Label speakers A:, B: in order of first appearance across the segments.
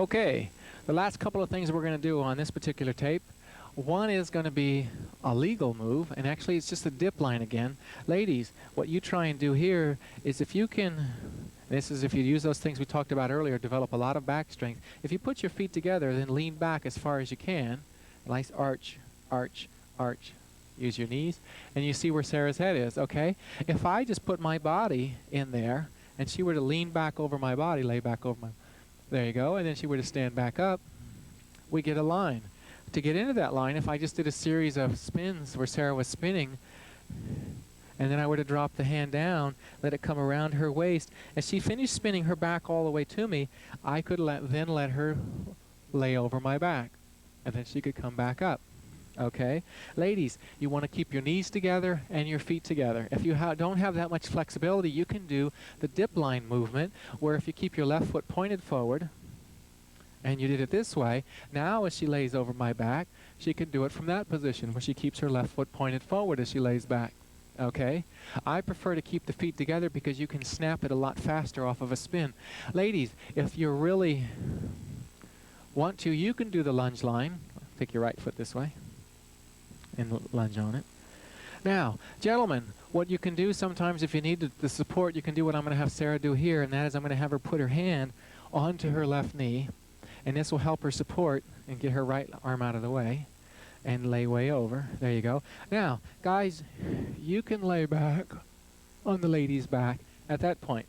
A: Okay, the last couple of things we're going to do on this particular tape. One is going to be a legal move, and actually it's just a dip line again. Ladies, what you try and do here is if you can, this is if you use those things we talked about earlier, develop a lot of back strength. If you put your feet together, then lean back as far as you can. Nice arch, arch, arch. Use your knees, and you see where Sarah's head is, okay? If I just put my body in there, and she were to lean back over my body, lay back over my, there you go, and then she were to stand back up, we get a line. To get into that line, if I just did a series of spins where Sarah was spinning, and then I were to drop the hand down, let it come around her waist, as she finished spinning her back all the way to me, I could then let her lay over my back, and then she could come back up. Okay, ladies, you want to keep your knees together and your feet together. If you don't have that much flexibility, you can do the dip line movement, where if you keep your left foot pointed forward, and you did it this way, now as she lays over my back, she can do it from that position, where she keeps her left foot pointed forward as she lays back. Okay, I prefer to keep the feet together because you can snap it a lot faster off of a spin. Ladies, if you really want to, you can do the lunge line. Take your right foot this way and lunge on it. Now, gentlemen, what you can do sometimes if you need the support, you can do what I'm going to have Sarah do here, and that is I'm going to have her put her hand onto her left knee, and this will help her support and get her right arm out of the way and lay way over. There you go. Now, guys, you can lay back on the lady's back at that point.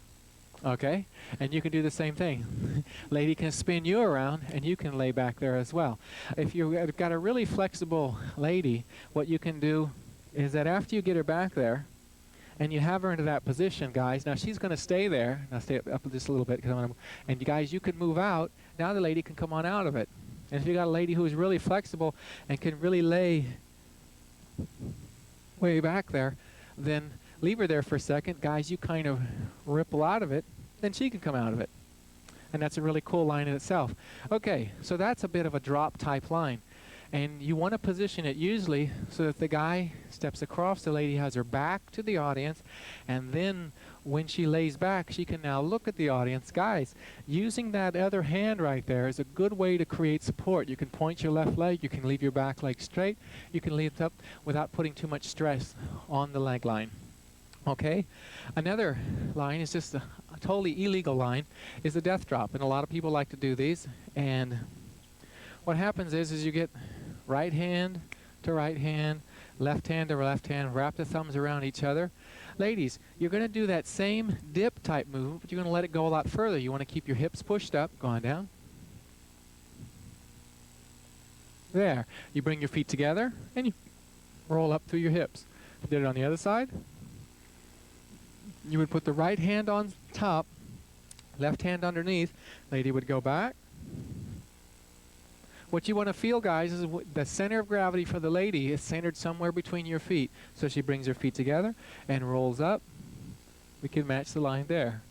A: Okay, and you can do the same thing. Lady can spin you around, and you can lay back there as well. If you've got a really flexible lady, what you can do is that after you get her back there, and you have her into that position, guys. Now she's going to stay there. Now stay up just a little bit, and you guys, you can move out. Now the lady can come on out of it. And if you got a lady who is really flexible and can really lay way back there, then leave her there for a second. Guys, you kind of ripple out of it, then she can come out of it. And that's a really cool line in itself. Okay, so that's a bit of a drop type line. And you want to position it usually so that the guy steps across, the lady has her back to the audience, and then when she lays back, she can now look at the audience. Guys, using that other hand right there is a good way to create support. You can point your left leg, you can leave your back leg straight, you can leave it up without putting too much stress on the leg line. Okay, another line is just a totally illegal line, is the death drop, and a lot of people like to do these. And what happens is you get right hand to right hand, left hand to left hand, wrap the thumbs around each other. Ladies, you're going to do that same dip type move, but you're going to let it go a lot further. You want to keep your hips pushed up, going down. There. You bring your feet together, and you roll up through your hips. Did it on the other side. You would put the right hand on top, left hand underneath. Lady would go back. What you want to feel, guys, is the center of gravity for the lady is centered somewhere between your feet. So she brings her feet together and rolls up. We can match the line there.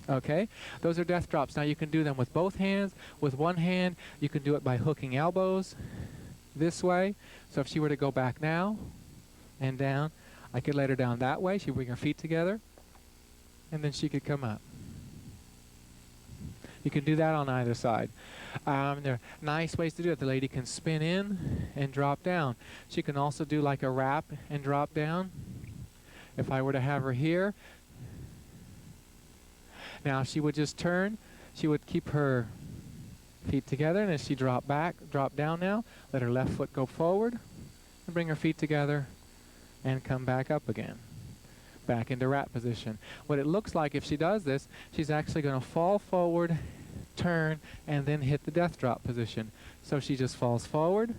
A: Okay, those are death drops. Now you can do them with both hands. With one hand, you can do it by hooking elbows this way. So if she were to go back now and down, I could let her down that way. She'd bring her feet together, and then she could come up. You can do that on either side. There are nice ways to do it. The lady can spin in and drop down. She can also do like a wrap and drop down. If I were to have her here, now she would just turn. She would keep her feet together, and as she drop down now, let her left foot go forward, and bring her feet together, and come back up again. Back into wrap position. What it looks like if she does this, she's actually going to fall forward, turn, and then hit the death drop position. So she just falls forward,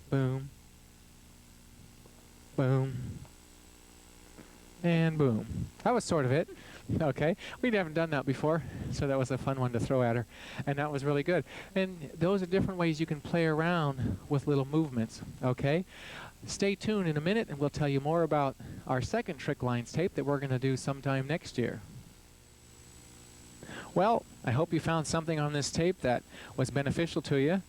A: boom, boom, and boom. That was sort of it. Okay, we haven't done that before, so that was a fun one to throw at her, and that was really good. And those are different ways you can play around with little movements. Okay, stay tuned in a minute, and we'll tell you more about our second trick lines tape that we're going to do sometime next year. Well, I hope you found something on this tape that was beneficial to you.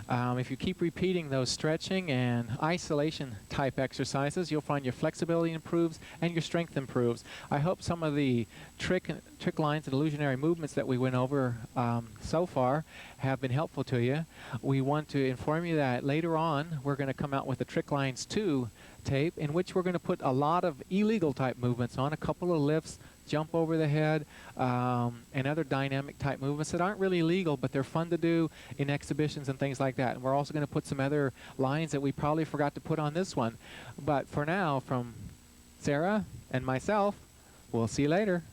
A: If you keep repeating those stretching and isolation type exercises, you'll find your flexibility improves and your strength improves. I hope some of the trick lines and illusionary movements that we went over so far have been helpful to you. We want to inform you that later on we're going to come out with the Trick Lines 2 tape, in which we're going to put a lot of illegal type movements on, a couple of lifts, jump over the head, and other dynamic type movements that aren't really legal, but they're fun to do in exhibitions and things like that. And we're also going to put some other lines that we probably forgot to put on this one. But for now, from Sarah and myself, we'll see you later.